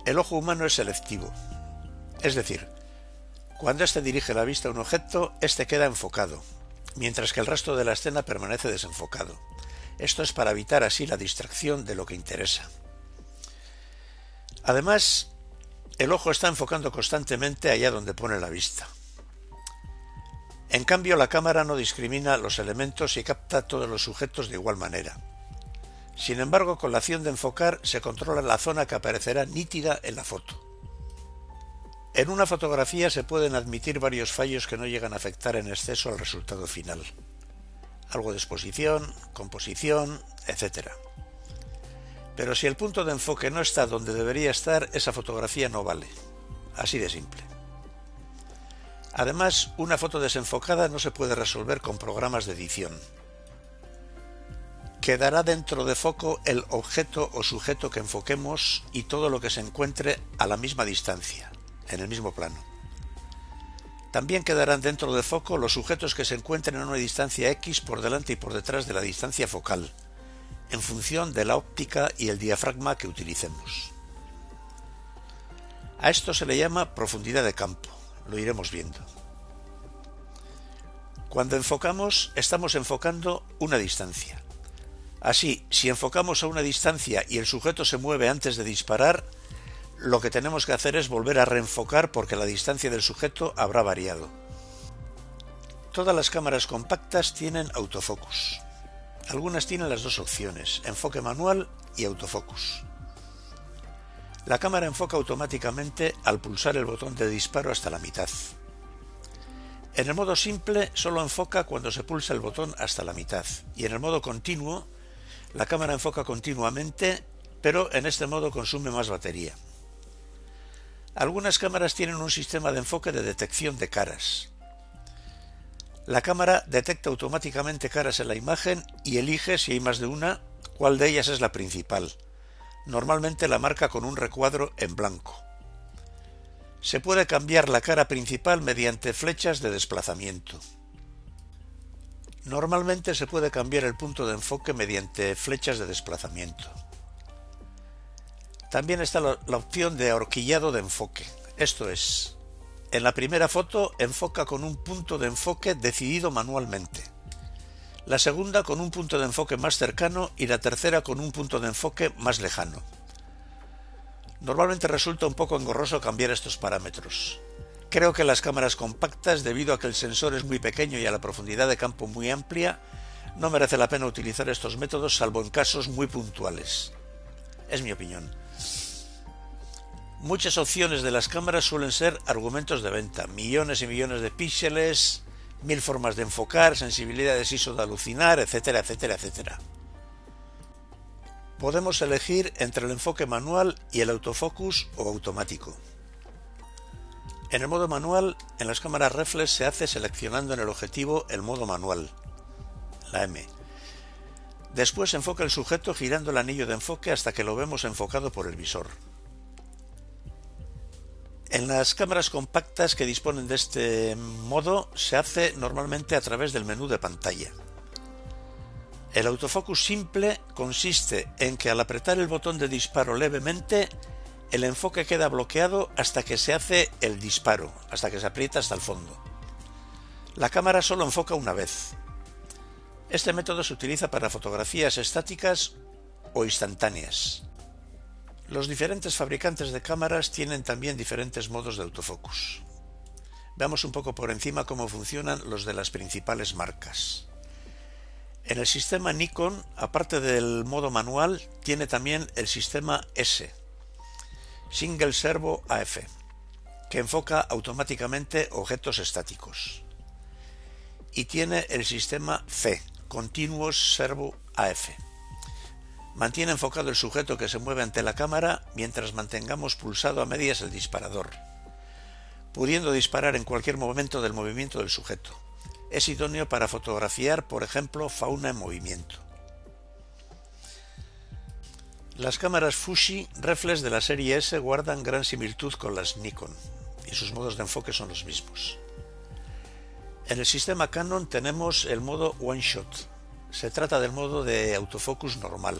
El ojo humano es selectivo, es decir, cuando éste dirige la vista a un objeto, éste queda enfocado, mientras que el resto de la escena permanece desenfocado. Esto es para evitar así la distracción de lo que interesa. Además, el ojo está enfocando constantemente allá donde pone la vista. En cambio, la cámara no discrimina los elementos y capta todos los sujetos de igual manera. Sin embargo, con la acción de enfocar se controla la zona que aparecerá nítida en la foto. En una fotografía se pueden admitir varios fallos que no llegan a afectar en exceso al resultado final. Algo de exposición, composición, etc. Pero si el punto de enfoque no está donde debería estar, esa fotografía no vale. Así de simple. Además, una foto desenfocada no se puede resolver con programas de edición. Quedará dentro de foco el objeto o sujeto que enfoquemos y todo lo que se encuentre a la misma distancia, en el mismo plano. También quedarán dentro de foco los sujetos que se encuentren a una distancia X por delante y por detrás de la distancia focal, en función de la óptica y el diafragma que utilicemos. A esto se le llama profundidad de campo, lo iremos viendo. Cuando enfocamos, estamos enfocando una distancia. Así, si enfocamos a una distancia y el sujeto se mueve antes de disparar, lo que tenemos que hacer es volver a reenfocar porque la distancia del sujeto habrá variado. Todas las cámaras compactas tienen autofocus. Algunas tienen las dos opciones, enfoque manual y autofocus. La cámara enfoca automáticamente al pulsar el botón de disparo hasta la mitad. En el modo simple solo enfoca cuando se pulsa el botón hasta la mitad y en el modo continuo la cámara enfoca continuamente, pero en este modo consume más batería. Algunas cámaras tienen un sistema de enfoque de detección de caras. La cámara detecta automáticamente caras en la imagen y elige, si hay más de una, cuál de ellas es la principal. Normalmente la marca con un recuadro en blanco. Se puede cambiar la cara principal mediante flechas de desplazamiento. Normalmente se puede cambiar el punto de enfoque mediante flechas de desplazamiento. También está la opción de ahorquillado de enfoque. Esto es, en la primera foto enfoca con un punto de enfoque decidido manualmente. La segunda con un punto de enfoque más cercano y la tercera con un punto de enfoque más lejano. Normalmente resulta un poco engorroso cambiar estos parámetros. Creo que las cámaras compactas, debido a que el sensor es muy pequeño y a la profundidad de campo muy amplia, no merece la pena utilizar estos métodos salvo en casos muy puntuales. Es mi opinión. Muchas opciones de las cámaras suelen ser argumentos de venta, millones y millones de píxeles, 1000 formas de enfocar, sensibilidades ISO de alucinar, etcétera, etcétera, etcétera. Podemos elegir entre el enfoque manual y el autofocus o automático. En el modo manual, en las cámaras reflex se hace seleccionando en el objetivo el modo manual, la M. Después enfoca el sujeto girando el anillo de enfoque hasta que lo vemos enfocado por el visor. En las cámaras compactas que disponen de este modo se hace normalmente a través del menú de pantalla. El autofocus simple consiste en que al apretar el botón de disparo levemente, el enfoque queda bloqueado hasta que se hace el disparo, hasta que se aprieta hasta el fondo. La cámara solo enfoca una vez. Este método se utiliza para fotografías estáticas o instantáneas. Los diferentes fabricantes de cámaras tienen también diferentes modos de autofocus. Veamos un poco por encima cómo funcionan los de las principales marcas. En el sistema Nikon, aparte del modo manual, tiene también el sistema S, Single Servo AF, que enfoca automáticamente objetos estáticos. Y tiene el sistema C, Continuous Servo AF. Mantiene enfocado el sujeto que se mueve ante la cámara mientras mantengamos pulsado a medias el disparador, pudiendo disparar en cualquier momento del movimiento del sujeto. Es idóneo para fotografiar, por ejemplo, fauna en movimiento. Las cámaras Fuji reflex de la serie S guardan gran similitud con las Nikon, y sus modos de enfoque son los mismos. En el sistema Canon tenemos el modo One Shot. Se trata del modo de autofocus normal.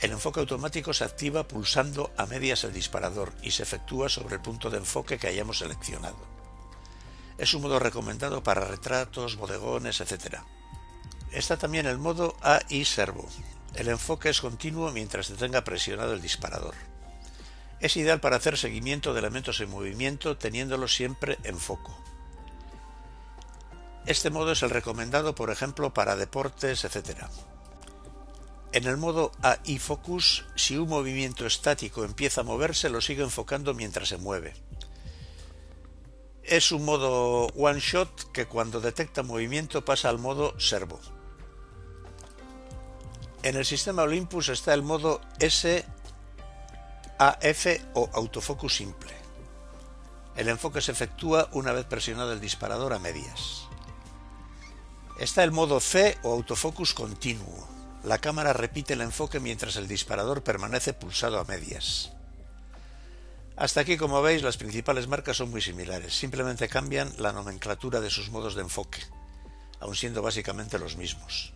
El enfoque automático se activa pulsando a medias el disparador y se efectúa sobre el punto de enfoque que hayamos seleccionado. Es un modo recomendado para retratos, bodegones, etc. Está también el modo AI Servo. El enfoque es continuo mientras se tenga presionado el disparador. Es ideal para hacer seguimiento de elementos en movimiento teniéndolos siempre en foco. Este modo es el recomendado, por ejemplo, para deportes, etc. En el modo AI Focus, si un movimiento estático empieza a moverse, lo sigue enfocando mientras se mueve. Es un modo one shot que cuando detecta movimiento pasa al modo servo. En el sistema Olympus está el modo SAF o autofocus simple. El enfoque se efectúa una vez presionado el disparador a medias. Está el modo C o autofocus continuo. La cámara repite el enfoque mientras el disparador permanece pulsado a medias. Hasta aquí, como veis, las principales marcas son muy similares, simplemente cambian la nomenclatura de sus modos de enfoque, aun siendo básicamente los mismos.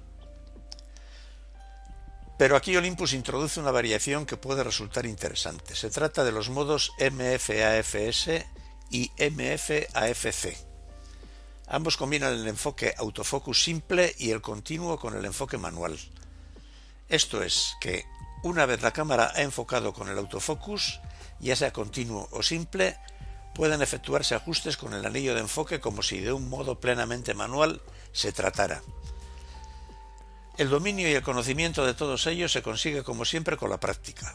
Pero aquí Olympus introduce una variación que puede resultar interesante. Se trata de los modos MF-AFS y MF-AFC. Ambos combinan el enfoque autofocus simple y el continuo con el enfoque manual. Esto es que, una vez la cámara ha enfocado con el autofocus, ya sea continuo o simple, pueden efectuarse ajustes con el anillo de enfoque como si de un modo plenamente manual se tratara. El dominio y el conocimiento de todos ellos se consigue como siempre con la práctica.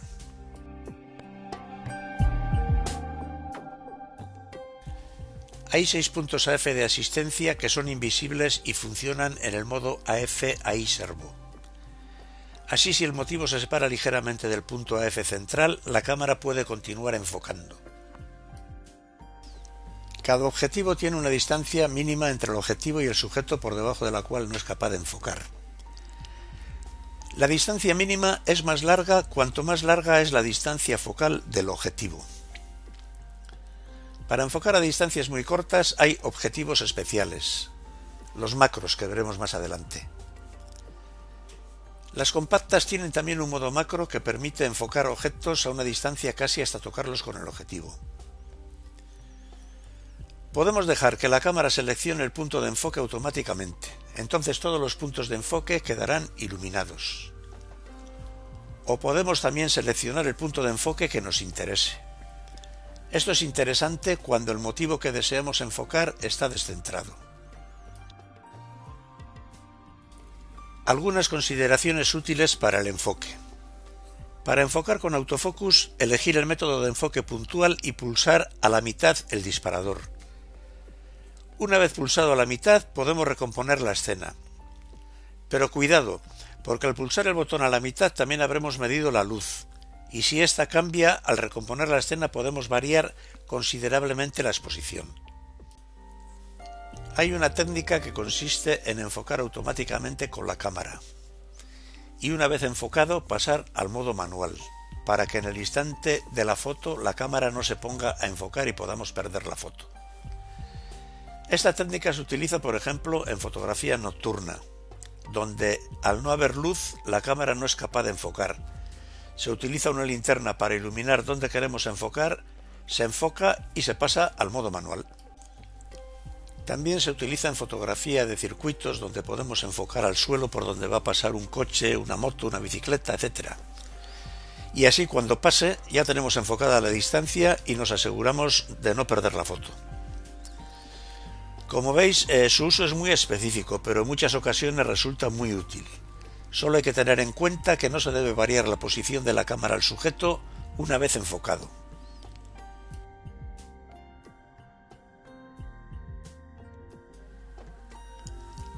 Hay 6 puntos AF de asistencia que son invisibles y funcionan en el modo AF AI Servo. Así, si el motivo se separa ligeramente del punto AF central, la cámara puede continuar enfocando. Cada objetivo tiene una distancia mínima entre el objetivo y el sujeto por debajo de la cual no es capaz de enfocar. La distancia mínima es más larga cuanto más larga es la distancia focal del objetivo. Para enfocar a distancias muy cortas hay objetivos especiales, los macros que veremos más adelante. Las compactas tienen también un modo macro que permite enfocar objetos a una distancia casi hasta tocarlos con el objetivo. Podemos dejar que la cámara seleccione el punto de enfoque automáticamente, entonces todos los puntos de enfoque quedarán iluminados. O podemos también seleccionar el punto de enfoque que nos interese. Esto es interesante cuando el motivo que deseamos enfocar está descentrado. Algunas consideraciones útiles para el enfoque. Para enfocar con autofocus, elegir el método de enfoque puntual y pulsar a la mitad el disparador. Una vez pulsado a la mitad, podemos recomponer la escena. Pero cuidado, porque al pulsar el botón a la mitad también habremos medido la luz, y si ésta cambia, al recomponer la escena podemos variar considerablemente la exposición. Hay una técnica que consiste en enfocar automáticamente con la cámara, y una vez enfocado pasar al modo manual, para que en el instante de la foto la cámara no se ponga a enfocar y podamos perder la foto. Esta técnica se utiliza, por ejemplo, en fotografía nocturna, donde al no haber luz la cámara no es capaz de enfocar. Se utiliza una linterna para iluminar donde queremos enfocar, se enfoca y se pasa al modo manual. También se utiliza en fotografía de circuitos donde podemos enfocar al suelo por donde va a pasar un coche, una moto, una bicicleta, etc. Y así cuando pase ya tenemos enfocada la distancia y nos aseguramos de no perder la foto. Como veis, su uso es muy específico, pero en muchas ocasiones resulta muy útil. Solo hay que tener en cuenta que no se debe variar la posición de la cámara al sujeto una vez enfocado.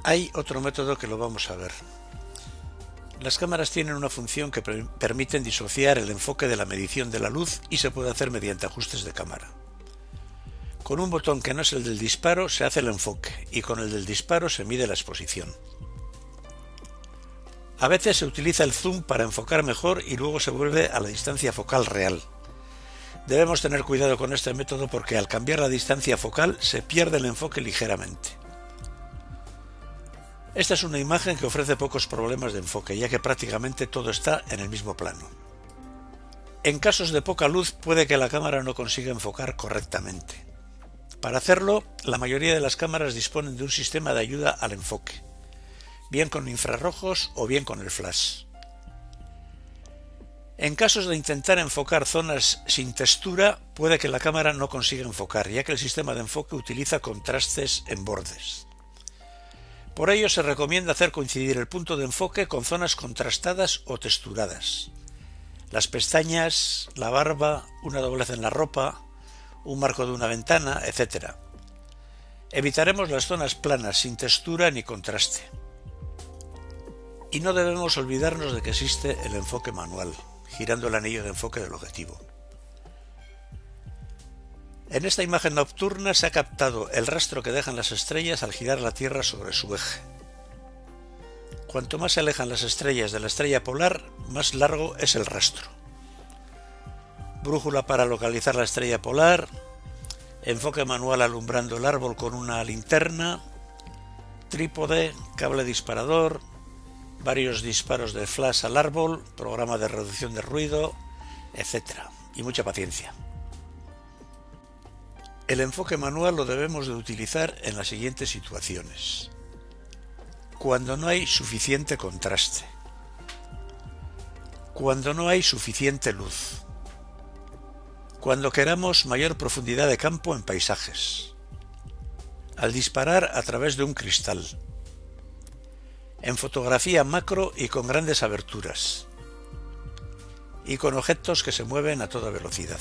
Hay otro método que lo vamos a ver. Las cámaras tienen una función que permiten disociar el enfoque de la medición de la luz y se puede hacer mediante ajustes de cámara. Con un botón que no es el del disparo se hace el enfoque y con el del disparo se mide la exposición. A veces se utiliza el zoom para enfocar mejor y luego se vuelve a la distancia focal real. Debemos tener cuidado con este método porque al cambiar la distancia focal se pierde el enfoque ligeramente. Esta es una imagen que ofrece pocos problemas de enfoque, ya que prácticamente todo está en el mismo plano. En casos de poca luz puede que la cámara no consiga enfocar correctamente. Para hacerlo, la mayoría de las cámaras disponen de un sistema de ayuda al enfoque, bien con infrarrojos o bien con el flash. En casos de intentar enfocar zonas sin textura, puede que la cámara no consiga enfocar, ya que el sistema de enfoque utiliza contrastes en bordes. Por ello se recomienda hacer coincidir el punto de enfoque con zonas contrastadas o texturadas. Las pestañas, la barba, una doblez en la ropa, un marco de una ventana, etc. Evitaremos las zonas planas sin textura ni contraste. Y no debemos olvidarnos de que existe el enfoque manual, girando el anillo de enfoque del objetivo. En esta imagen nocturna se ha captado el rastro que dejan las estrellas al girar la Tierra sobre su eje. Cuanto más se alejan las estrellas de la estrella polar, más largo es el rastro. Brújula para localizar la estrella polar, enfoque manual alumbrando el árbol con una linterna, trípode, cable disparador, varios disparos de flash al árbol, programa de reducción de ruido, etc. Y mucha paciencia. El enfoque manual lo debemos de utilizar en las siguientes situaciones. Cuando no hay suficiente contraste. Cuando no hay suficiente luz. Cuando queramos mayor profundidad de campo en paisajes. Al disparar a través de un cristal. En fotografía macro y con grandes aberturas. Y con objetos que se mueven a toda velocidad.